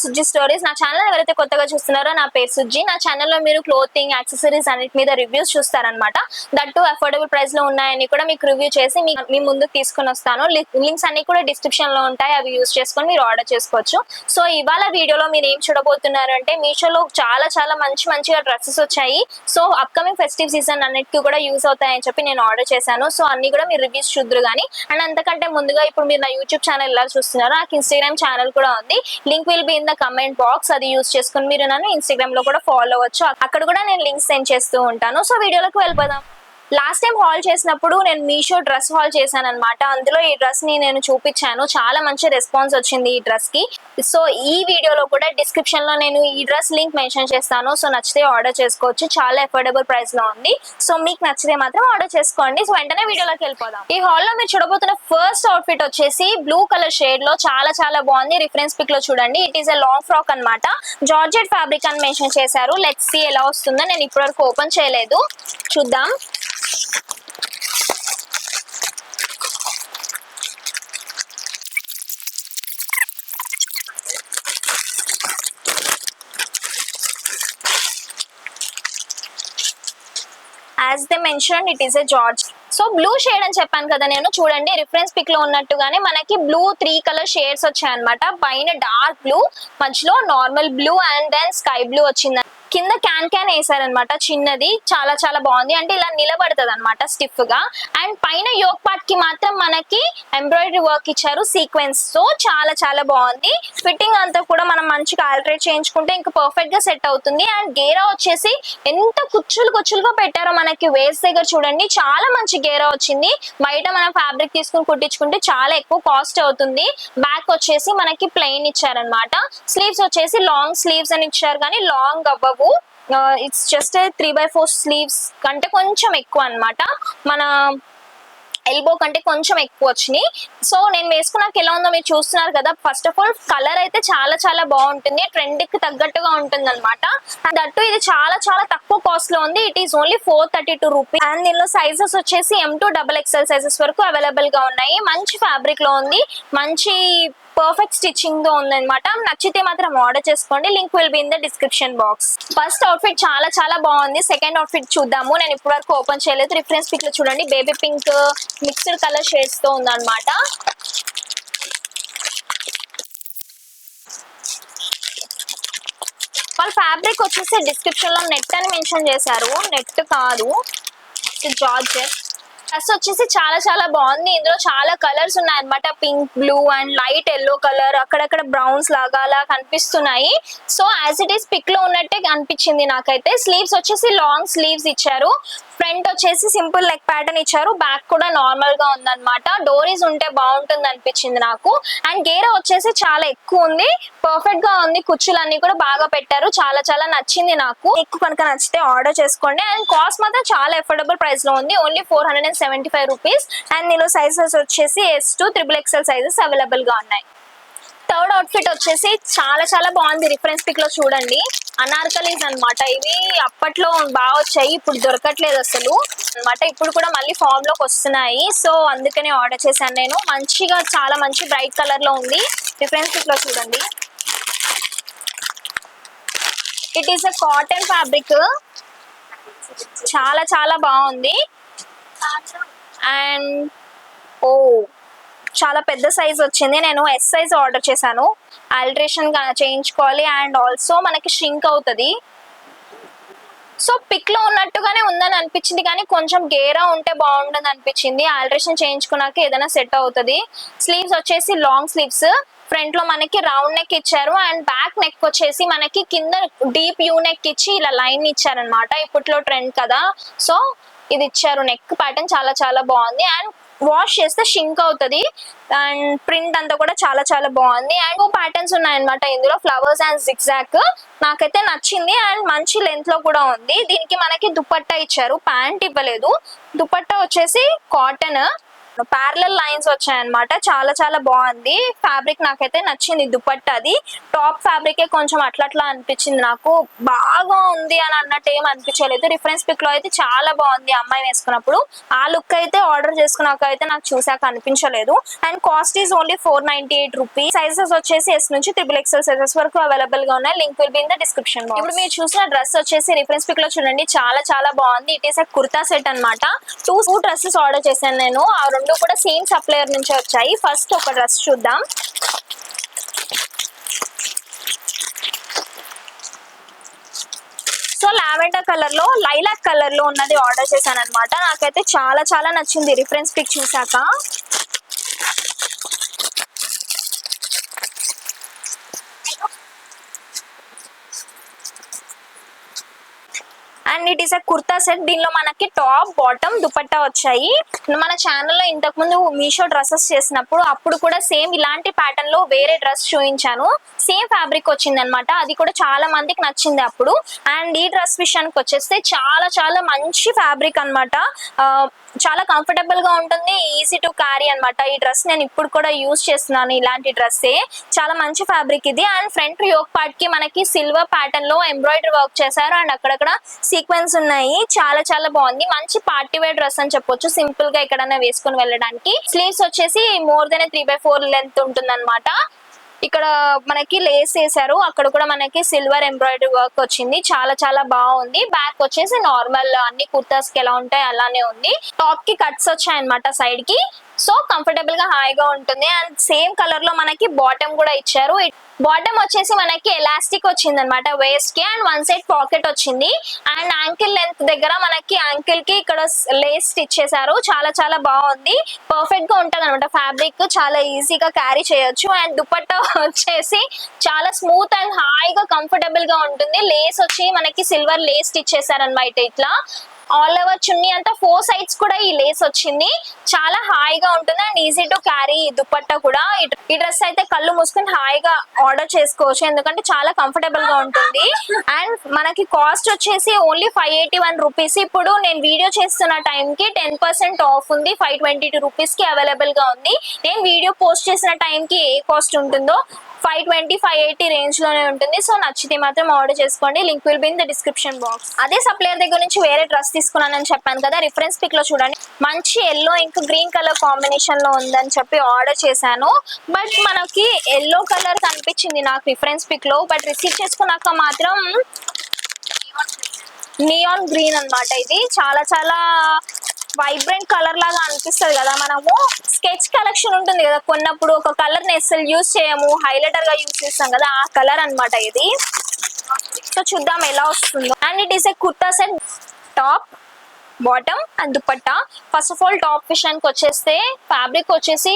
Sujji stories. నా channel ఎవరైతే కొత్తగా చూస్తున్నారో నా పేరు సుజ్జి. నా ఛానల్లో మీరు క్లోతింగ్, యాక్సెసరీస్ అన్నిటి మీద రివ్యూస్ చూస్తారనమాట. దట్టు అఫోర్డబుల్ ప్రైస్ లో ఉన్నాయని కూడా మీకు రివ్యూ చేసి మీ ముందుకు తీసుకొని వస్తాను. లింక్స్ అన్ని కూడా డిస్క్రిప్షన్ లో ఉంటాయి, అవి యూస్ చేసుకొని మీరు ఆర్డర్ చేసుకోవచ్చు. సో ఇవాళ వీడియోలో మీరు ఏం చూడబోతున్నారు అంటే, మీషోలో చాలా మంచిగా డ్రెస్సెస్ వచ్చాయి. సో అప్కమింగ్ ఫెస్టివ్ సీజన్ అన్నిటికీ కూడా యూస్ అవుతాయని చెప్పి నేను ఆర్డర్ చేశాను. సో అన్ని కూడా మీరు రివ్యూస్ చూద్దరు కానీ. అండ్ అంతకంటే ముందుగా ఇప్పుడు మీరు నా యూట్యూబ్ ఛానల్ ఎలా చూస్తున్నారో, నాకు ఇన్స్టాగ్రామ్ ఛానల్ కూడా ఉంది. Link will be in the comment box. అది యూస్ చేసుకుని మీరు నన్ను ఇన్స్టాగ్రామ్ లో కూడా ఫాలో అవ్వచ్చు. అక్కడ కూడా నేను లింక్స్ సెండ్ చేస్తూ ఉంటాను. సో వీడియోలోకి వెళ్ళిపోదాం. లాస్ట్ టైం హాల్ చేసినప్పుడు నేను మీషో డ్రెస్ హాల్ చేశాను అనమాట. అందులో ఈ డ్రెస్ ని నేను చూపించాను. చాలా మంచి రెస్పాన్స్ వచ్చింది ఈ డ్రెస్ కి. సో ఈ వీడియోలో కూడా డిస్క్రిప్షన్ లో నేను ఈ డ్రెస్ లింక్ మెన్షన్ చేస్తాను. సో నచ్చితే ఆర్డర్ చేసుకోవచ్చు. చాలా అఫోర్డబుల్ ప్రైస్ లో ఉంది. సో మీకు నచ్చితే మాత్రం ఆర్డర్ చేసుకోండి. సో వెంటనే వీడియోలోకి వెళ్ళిపోదాం. ఈ హాల్ లో మీరు చూడబోతున్న ఫస్ట్ అవుట్ఫిట్ వచ్చేసి బ్లూ కలర్ షేడ్ లో చాలా బాగుంది. రిఫరెన్స్ పిక్ లో చూడండి. It is a long frock అనమాట. జార్జెట్ ఫ్యాబ్రిక్ అని మెన్షన్ చేశారు. లెట్స్ సీ ఎలా వస్తుందో. నేను ఇప్పటివరకు ఓపెన్ చేయలేదు, చూద్దాం. As they mentioned, it is a George. So blue shade అని చెప్పాను కదా నేను. చూడండి రిఫరెన్స్ పిక్ లో ఉన్నట్టుగానే మనకి బ్లూ 3 కలర్ షేడ్స్ వచ్చాయన్నమాట. పైన డార్క్ బ్లూ, మధ్యలో normal blue and then sky blue వచ్చింది. కింద క్యాన్ వేసారనమాట చిన్నది. చాలా బాగుంది. అంటే ఇలా నిలబడుతుంది అనమాట స్టిఫ్ గా. అండ్ పైన యోక్ పార్ట్ కి మాత్రం మనకి ఎంబ్రాయిడరీ వర్క్ ఇచ్చారు సీక్వెన్స్. సో చాలా బాగుంది. ఫిట్టింగ్ అంతా కూడా మనం మంచిగా ఆల్టరేట్ చేయించుకుంటే ఇంకా పర్ఫెక్ట్ గా సెట్ అవుతుంది. అండ్ గేరా వచ్చేసి ఎంత కుచ్చులుగా పెట్టారో మనకి వేస్ట్ దగ్గర చూడండి. చాలా మంచి గేరా వచ్చింది. బయట మనం ఫ్యాబ్రిక్ తీసుకుని కుట్టించుకుంటే చాలా ఎక్కువ కాస్ట్ అవుతుంది. బ్యాక్ వచ్చేసి మనకి ప్లెయిన్ ఇచ్చారనమాట. స్లీవ్స్ వచ్చేసి లాంగ్ స్లీవ్స్ అని ఇచ్చారు కానీ లాంగ్ అవ్వవు. ఇట్స్ జస్ట్ 3/4 స్లీవ్స్ కంటే కొంచెం ఎక్కువ అన్నమాట. మన ఎల్బో కంటే కొంచెం ఎక్కువ వచ్చినాయి. సో నేను వేసుకున్నాక ఎలా ఉందో మీరు చూస్తున్నారు కదా. ఫస్ట్ ఆఫ్ ఆల్ కలర్ అయితే చాలా బాగుంటుంది. ట్రెండ్ కి తగ్గట్టుగా ఉంటుంది అనమాట. దట్టు ఇది చాలా తక్కువ కాస్ట్ లో ఉంది. It is only 432 rupees. And దీనిలో సైజెస్ వచ్చేసి M to XXL సైజెస్ వరకు అవైలబుల్ గా ఉన్నాయి. మంచి ఫ్యాబ్రిక్ లో ఉంది. మంచి పర్ఫెక్ట్ స్టిచ్చింగ్ తో ఉందన్నమాట. నచ్చితే మాత్రం ఆర్డర్ చేసుకోండి. Link will be in the description box. First outfit చాలా బాగుంది. సెకండ్ అవుట్ఫిట్ చూద్దాము. నేను ఇప్పటి వరకు ఓపెన్ చేయలేదు. రిఫరెన్స్ పిక్ లో చూడండి. Baby pink mixed colour shades తో ఉందన్నమాట. వాళ్ళ ఫ్యాబ్రిక్ వచ్చేసి డిస్క్రిప్షన్ లో నెట్ అని మెన్షన్ చేశారు. నెట్ కాదు, జార్జెట్. డ్రెస్ వచ్చేసి చాలా బాగుంది. ఇందులో చాలా కలర్స్ ఉన్నాయి అనమాట. Pink, blue and light yellow colour, అక్కడక్కడ బ్రౌన్స్ లాగా అలా కనిపిస్తున్నాయి. So as it is pic లో ఉన్నట్టే అనిపించింది నాకైతే. స్లీవ్స్ వచ్చేసి లాంగ్ స్లీవ్స్ ఇచ్చారు. ఫ్రంట్ వచ్చేసి సింపుల్ నెక్ ప్యాటర్న్ ఇచ్చారు. బ్యాక్ కూడా నార్మల్ గా ఉందన్నమాట. డోరీస్ ఉంటే బాగుంటుంది అనిపించింది నాకు. అండ్ గేరా వచ్చేసి చాలా ఎక్కువ ఉంది. పర్ఫెక్ట్ గా ఉంది. కుచ్చులన్నీ కూడా బాగా పెట్టారు. చాలా నచ్చింది నాకు. ఎక్కువ కనుక నచ్చితే ఆర్డర్ చేసుకోండి. అండ్ కాస్ట్ మాత్రం చాలా అఫోర్డబుల్ ప్రైస్ లో ఉంది. Only 475 rupees. అండ్ దీనిలో సైజెస్ వచ్చేసి S to XXL sizes available గా ఉన్నాయి. థర్డ్ అవుట్ఫిట్ వచ్చేసి చాలా బాగుంది. రిఫరెన్స్ పిక్ లో చూడండి. అనార్కలీస్ అన్నమాట. ఇవి అప్పట్లో బాగా వచ్చాయి, ఇప్పుడు దొరకట్లేదు అసలు అన్నమాట. ఇప్పుడు కూడా మళ్ళీ ఫామ్ లోకి వస్తున్నాయి. సో అందుకనే ఆర్డర్ చేశాను నేను. మంచిగా చాలా మంచి బ్రైట్ కలర్ లో ఉంది. రిఫరెన్స్ పిక్ లో చూడండి. It is a cotton fabric. చాలా బాగుంది. అండ్ చాలా పెద్ద సైజ్ వచ్చింది. నేను S సైజ్ ఆర్డర్ చేశాను. ఆల్టరేషన్ చేయించుకోవాలి. అండ్ ఆల్సో మనకి షింక్ అవుతుంది. సో పిక్ లో ఉన్నట్టుగానే ఉందని అనిపించింది కానీ కొంచెం గేరా ఉంటే బాగుంటుంది అనిపించింది. ఆల్టరేషన్ చేయించుకున్నాక ఏదైనా సెట్ అవుతుంది. స్లీవ్స్ వచ్చేసి లాంగ్ స్లీవ్స్. ఫ్రంట్ లో మనకి రౌండ్ నెక్ ఇచ్చారు. అండ్ బ్యాక్ నెక్ వచ్చేసి మనకి కింద డీప్ యూ నెక్ ఇచ్చి ఇలా లైన్ ఇచ్చారనమాట. ఇప్పట్లో ట్రెండ్ కదా. సో ఇది ఇచ్చారు. నెక్ ప్యాటర్న్ చాలా బాగుంది. అండ్ వాష్ చేస్తే షింక్ అవుతుంది. అండ్ ప్రింట్ అంతా కూడా చాలా బాగుంది. అండ్ ప్యాటర్న్స్ ఉన్నాయన్నమాట ఇందులో. ఫ్లవర్స్ అండ్ జిగ్జాగ్ నాకైతే నచ్చింది. అండ్ మంచి లెంత్ లో కూడా ఉంది. దీనికి మనకి దుపట్టా ఇచ్చారు. ప్యాంట్ ఇవ్వలేదు. దుపట్టా వచ్చేసి కాటన్. ప్యారలల్ లైన్స్ వచ్చాయన్నమాట. చాలా చాలా బాగుంది ఫ్యాబ్రిక్, నాకైతే నచ్చింది. దుపట్టాది టాప్ ఫ్యాబ్రికే కొంచెం అట్లా అనిపించింది నాకు, బాగా ఉంది అని అన్నట్టు ఏం అనిపించలేదు. రిఫరెన్స్ పిక్ లో అయితే చాలా బాగుంది అమ్మాయి వేసుకున్నప్పుడు. ఆ లుక్ అయితే ఆర్డర్ చేసుకున్నాక అయితే నాకు చూసాక అనిపించలేదు. And cost is only 498 rupees. Sizes వచ్చేసి ఎస్ నుంచి XXL సైజెస్ వరకు అవైలబుల్ గా ఉన్నాయి. Link will be in the description box. ఇప్పుడు మీరు చూసిన డ్రెస్ వచ్చేసి రిఫరెన్స్ పిక్ లో చూడండి, చాలా చాలా బాగుంది. It is a kurta set అన్నమాట. టూ డ్రెస్సెస్ ఆర్డర్ చేశాను నేను, ఆ రెండు కూడా సేమ్ సప్లయర్ నుంచి వచ్చాయి. ఫస్ట్ ఒక డ్రెస్ చూద్దాం. సో లావెండర్ కలర్ లో, లైలాక్ కలర్ లో ఉన్నది ఆర్డర్ చేశాను అనమాట. నాకైతే చాలా చాలా నచ్చింది రిఫరెన్స్ పిక్ చూసాక. And it is a kurta set. దీనిలో మనకి టాప్ బాటమ్ దుపట్టా వచ్చాయి. మన ఛానల్లో ఇంతకు ముందు మీషో డ్రెస్సెస్ చేసినప్పుడు అప్పుడు కూడా సేమ్ ఇలాంటి ప్యాటర్న్ లో వేరే డ్రెస్ చూపించాను. సేమ్ ఫ్యాబ్రిక్ వచ్చింది అనమాట, అది కూడా చాలా మందికి నచ్చింది అప్పుడు. అండ్ ఈ డ్రెస్ విషయానికి వచ్చేస్తే చాలా చాలా మంచి ఫ్యాబ్రిక్ అనమాట. చాలా కంఫర్టబుల్ గా ఉంటుంది, ఈజీ టు క్యారీ అనమాట. ఈ డ్రెస్ నేను ఇప్పుడు కూడా యూజ్ చేస్తున్నాను, ఇలాంటి డ్రెస్సే. చాలా మంచి ఫ్యాబ్రిక్ ఇది. అండ్ ఫ్రంట్ యోక్ పార్ట్ కి మనకి సిల్వర్ ప్యాటర్న్ లో ఎంబ్రాయిడరీ వర్క్ చేశారు. అండ్ అక్కడక్కడ సీక్వెన్స్ ఉన్నాయి. చాలా చాలా బాగుంది, మంచి పార్టీ వేర్ డ్రెస్ అని చెప్పొచ్చు. సింపుల్ గా ఎక్కడైనా వేసుకుని వెళ్ళడానికి. స్లీవ్స్ వచ్చేసి మోర్ దెన్ 3/4 లెంత్ ఉంటుంది అనమాట. ఇక్కడ మనకి లేస్ వేసారు, అక్కడ కూడా మనకి సిల్వర్ ఎంబ్రాయిడరీ వర్క్ వచ్చింది. చాలా చాలా బాగుంది. బ్యాక్ వచ్చేసి నార్మల్ అన్ని కుర్తాస్ కి ఎలా ఉంటాయి అలానే ఉంది. టాప్ కి కట్స్ వచ్చాయి అనమాట సైడ్ కి. సో కంఫర్టబుల్ గా హాయిగా ఉంటుంది. అండ్ సేమ్ కలర్ లో మనకి బాటమ్ కూడా ఇచ్చారు. బాటమ్ వచ్చేసి మనకి ఎలాస్టిక్ వచ్చింది అనమాట వేస్ట్ కి. అండ్ వన్ సైడ్ పాకెట్ వచ్చింది. అండ్ యాంకిల్ లెంత్ దగ్గర మనకి యాంకిల్ కి ఇక్కడ లేస్ స్టిచ్ చేశారు. చాలా చాలా బాగుంది, పర్ఫెక్ట్ గా ఉంటది అనమాట ఫ్యాబ్రిక్. చాలా ఈజీగా క్యారీ చేయొచ్చు. అండ్ దుపట్టా వచ్చేసి చాలా స్మూత్ అండ్ హాయిగా కంఫర్టబుల్ గా ఉంటుంది. లేస్ వచ్చి మనకి సిల్వర్ లేస్ స్టిచ్ చేశారనమాట. ఇట్లా ఆల్ ఓవర్ చున్నీ అంతా 4 సైడ్స్ కూడా ఈ లేస్ వచ్చింది. చాలా హాయిగా ఉంటుంది and easy to carry. Dupatta కూడా ఈ డ్రెస్ అయితే కళ్ళు మూసుకుని హాయిగా ఆర్డర్ చేసుకోవచ్చు, ఎందుకంటే చాలా కంఫర్టబుల్ గా ఉంటుంది. అండ్ మనకి కాస్ట్ వచ్చేసి ఓన్లీ 581 రూపీస్. ఇప్పుడు నేను వీడియో చేస్తున్న టైం కి 10% ఆఫ్ ఉంది. 522 రూపీస్ కి అవైలబుల్ గా ఉంది. నేను వీడియో పోస్ట్ చేసిన టైం కి ఏ కాస్ట్ ఉంటుందో 520, 580 రేంజ్ లోనే ఉంటుంది. సో నచ్చితే మాత్రం ఆర్డర్ చేసుకోండి. Link will be in the description box. అదే సప్లయర్ దగ్గర నుంచి వేరే డ్రెస్ తీసుకున్నానని చెప్పాను కదా, రిఫరెన్స్ పిక్ లో చూడండి, మంచి ఎల్లో ఇంకా గ్రీన్ కలర్ కాంబినేషన్ లో ఉందని చెప్పి ఆర్డర్ చేశాను. బట్ మనకి ఎల్లో కలర్ కనిపించింది నాకు రిఫరెన్స్ పిక్ లో, బట్ రిసీవ్ చేసుకున్నాక మాత్రం నియాన్ గ్రీన్ అన్నమాట. ఇది చాలా చాలా వైబ్రెంట్ కలర్ లాగా అనిపిస్తుంది కదా. మనము స్కెచ్ కలెక్షన్ ఉంటుంది కదా, కొన్నప్పుడు ఒక కలర్ ని అసలు యూజ్ చేయము, హైలైటర్ గా యూజ్ చేస్తాం కదా, ఆ కలర్ అన్నమాట ఇది. సో చూద్దాం ఎలా వస్తుందో. And it is a kurta set, top bottom and dupatta. First of all top విషయానికి వచ్చేస్తే ఫ్యాబ్రిక్ వచ్చేసి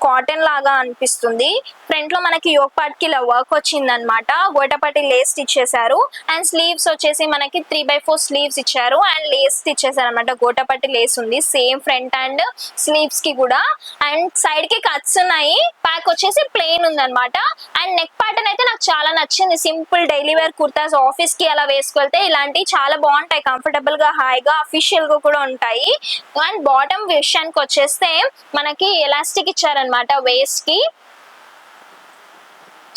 కాటన్ లాగా అనిపిస్తుంది. ఫ్రంట్ లో మనకి యోక్ పార్ట్ కి ఇలా వర్క్ వచ్చింది అనమాట. గోటపట్టి లేస్ స్టిచ్ చేశారు. అండ్ స్లీవ్స్ వచ్చేసి మనకి 3/4 స్లీవ్స్ ఇచ్చారు. అండ్ లేస్ స్టిచ్ చేశారు అనమాట. గోటపట్టి లేస్ ఉంది సేమ్ ఫ్రంట్ అండ్ స్లీవ్స్ కి కూడా. అండ్ సైడ్ కి కట్స్ ఉన్నాయి. బ్యాక్ వచ్చేసి ప్లెయిన్ ఉంది అనమాట. అండ్ నెక్ ప్యాటర్న్ అయితే నాకు చాలా నచ్చింది. Simple daily wear kurtas office కి అలా వేసుకెళ్తే ఇలాంటివి చాలా బాగుంటాయి, కంఫర్టబుల్ గా హాయిగా అఫీషియల్ గా కూడా ఉంటాయి. అండ్ బాటమ్ విషయానికి వచ్చేస్తే మనకి ఎలాస్టిక్ ఇచ్చారనమాట వేస్ట్ కి.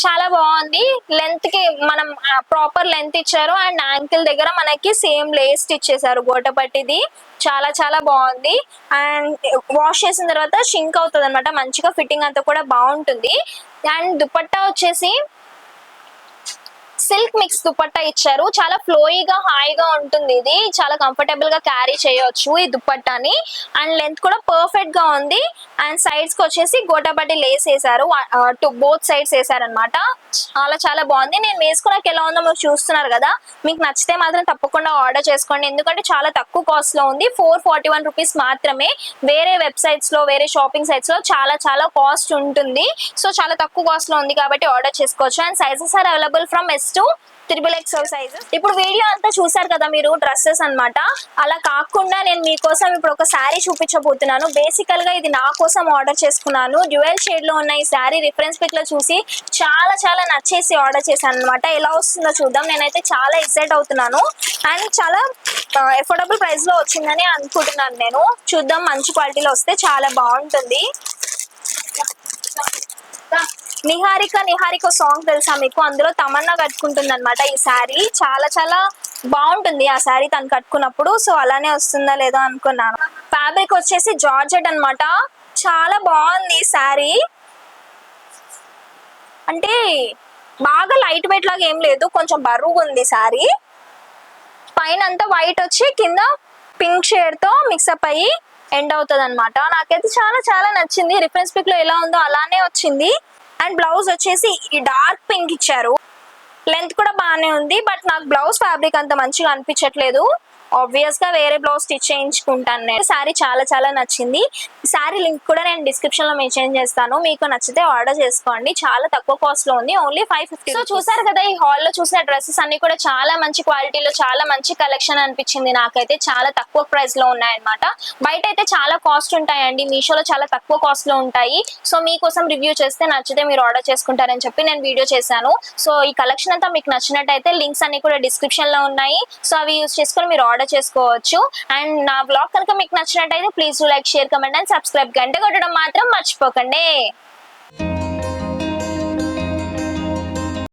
చాలా బాగుంది. లెంత్ కి మనం ప్రాపర్ లెంత్ ఇచ్చారు. అండ్ యాంకిల్ దగ్గర మనకి సేమ్ లేస్ స్టిచ్ చేశారు గోటపట్టిది. చాలా చాలా బాగుంది. అండ్ వాష్ చేసిన తర్వాత షింక్ అవుతుంది అనమాట, మంచిగా ఫిట్టింగ్ అంతా కూడా బాగుంటుంది. అండ్ దుపట్టా వచ్చేసి సిల్క్ మిక్స్ దుపట్టా ఇచ్చారు. చాలా ఫ్లోయిగా హాయిగా ఉంటుంది. ఇది చాలా కంఫర్టబుల్ గా క్యారీ చేయొచ్చు ఈ దుపట్టాని. అండ్ లెంత్ కూడా పర్ఫెక్ట్ గా ఉంది. అండ్ సైడ్స్ కి వచ్చేసి గోటాపట్టి లేస్ వేసారు, బోత్ సైడ్స్ వేసారనమాట. చాలా చాలా బాగుంది. నేను వేసుకున్నాక ఎలా ఉందో మీరు చూస్తున్నారు కదా. మీకు నచ్చితే మాత్రం తప్పకుండా ఆర్డర్ చేసుకోండి, ఎందుకంటే చాలా తక్కువ కాస్ట్ లో ఉంది. 441 రూపీస్ మాత్రమే. వేరే వెబ్సైట్స్ లో వేరే షాపింగ్ సైట్స్ లో చాలా చాలా కాస్ట్ ఉంటుంది. సో చాలా తక్కువ కాస్ట్ లో ఉంది కాబట్టి ఆర్డర్ చేసుకోవచ్చు. And sizes are available from S to XXL sizes. ఇప్పుడు వీడియో అంతా చూసారు కదా మీరు డ్రెస్సెస్ అన్నమాట. అలా కాకుండా నేను మీకోసం ఇప్పుడు ఒక శారీ చూపించబోతున్నాను. బేసికల్ గా ఇది నా కోసం ఆర్డర్ చేసుకున్నాను. డ్యూయల్ షేడ్ లో ఉన్న ఈ శారీ రిఫరెన్స్ పిక్ లో చూసి చాలా నచ్చేసి ఆర్డర్ చేశాను అనమాట. ఎలా వస్తుందో చూద్దాం. నేనైతే చాలా ఎక్సైట్ అవుతున్నాను అండ్ చాలా అఫోర్డబుల్ ప్రైస్ లో వచ్చిందని అనుకుంటున్నాను నేను. చూద్దాం, మంచి క్వాలిటీలో వస్తే చాలా బాగుంటుంది. నిహారిక సాంగ్ తెలుసా మీకు? అందులో తమన్నా కట్టుకుంటుంది అనమాట ఈ శారీ. చాలా బాగుంటుంది ఆ శారీ తను కట్టుకున్నప్పుడు. సో అలానే వస్తుందా లేదా అనుకున్నాను. ఫ్యాబ్రిక్ వచ్చేసి జార్జెట్ అన్నమాట. చాలా బాగుంది ఈ శారీ. అంటే బాగా లైట్ వెయిట్ లాగా ఏం లేదు, కొంచెం బరువుగా ఉంది శారీ. పైన అంతా వైట్ వచ్చి కింద పింక్ షేడ్ తో మిక్సప్ అయ్యి ఎండ్ అవుతుంది అనమాట. నాకైతే చాలా నచ్చింది. రిఫరెన్స్ పిక్ లో ఎలా ఉందో అలానే వచ్చింది. అండ్ బ్లౌజ్ వచ్చేసి ఈ డార్క్ పింక్ ఇచ్చారు. లెంత్ కూడా బాగానే ఉంది, బట్ నాకు బ్లౌజ్ ఫ్యాబ్రిక్ అంత మంచిగా అనిపించట్లేదు. ఆబ్వియస్ గా వేరే బ్లౌజ్ స్టిచ్ చేయించుకుంటాను నేను. శారీ చాలా నచ్చింది. శారీ లింక్ కూడా నేను డిస్క్రిప్షన్ లో మెన్షన్ చేస్తాను. మీకు నచ్చితే ఆర్డర్ చేసుకోండి. చాలా తక్కువ కాస్ట్ లో ఉంది, ఓన్లీ 550. సో చూసారు కదా, ఈ హాల్ లో చూసిన డ్రెస్సెస్ అన్ని కూడా చాలా మంచి క్వాలిటీలో చాలా మంచి కలెక్షన్ అనిపించింది నాకైతే. చాలా తక్కువ ప్రైస్ లో ఉన్నాయన్నమాట. బయట అయితే చాలా కాస్ట్ ఉంటాయండి, మీషోలో చాలా తక్కువ కాస్ట్ లో ఉంటాయి. సో మీకోసం రివ్యూ చేస్తే నచ్చితే మీరు ఆర్డర్ చేసుకుంటారని చెప్పి నేను వీడియో చేశాను. సో ఈ కలెక్షన్ అంతా మీకు నచ్చినట్టయితే లింక్స్ అన్ని కూడా డిస్క్రిప్షన్ లో ఉన్నాయి. సో అవి యూస్ చేసుకొని మీరు ఆర్డర్ చేసుకోవచ్చు. అండ్ నా బ్లాగ్ కనుక మీకు నచ్చినట్టయితే please do like, share, comment and subscribe. గంట కొట్టడం మాత్రం మర్చిపోకండి.